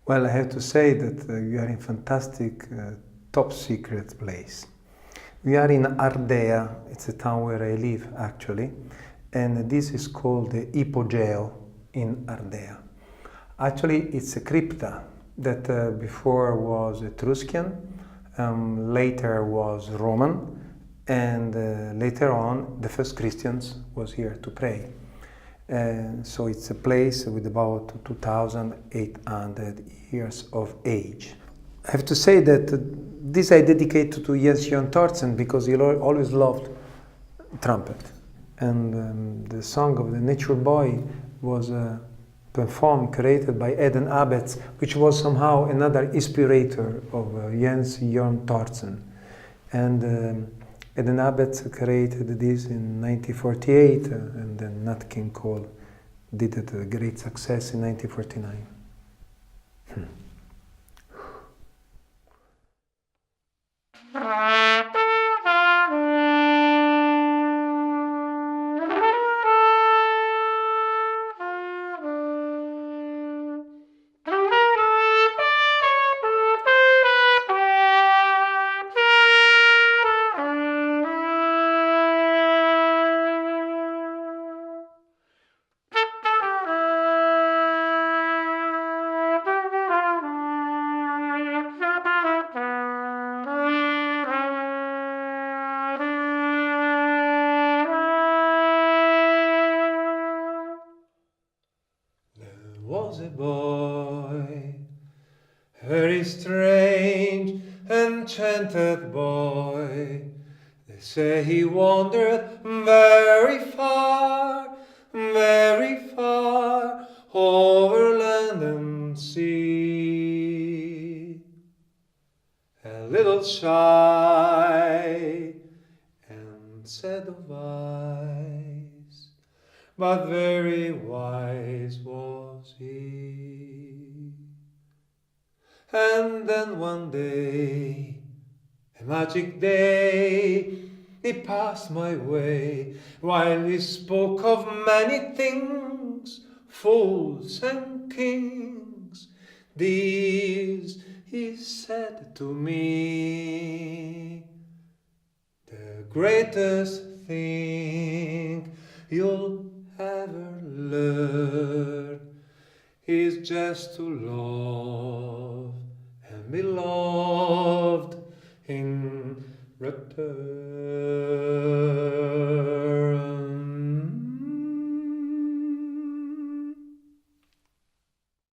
Well, I have to say that we are in fantastic, top secret place. We are in Ardea, it's a town where I live actually, and this is called the Ipogeo in Ardea. Actually, it's a crypta that before was Etruscan, later was Roman, and later on the first Christians was here to pray. So it's a place with about 2,800 years of age. I have to say that this I dedicate to Jens Jon Thorsen because he always loved trumpet. And the song of the Nature Boy was performed, created by Eden Abetz, which was somehow another inspirator of Jens Jon Thorsen. And Eden Abetz created this in 1948, and then Nat King Cole did it a great success in 1949. Was a boy, very strange, enchanted boy. They say he wandered very far, over land and sea. A little shy and sad of eyes, but very wise was he. And then one day, a magic day, he passed my way, while he spoke of many things, fools and kings. These he said to me, the greatest thing you'll ever learn is just to love and be loved in return.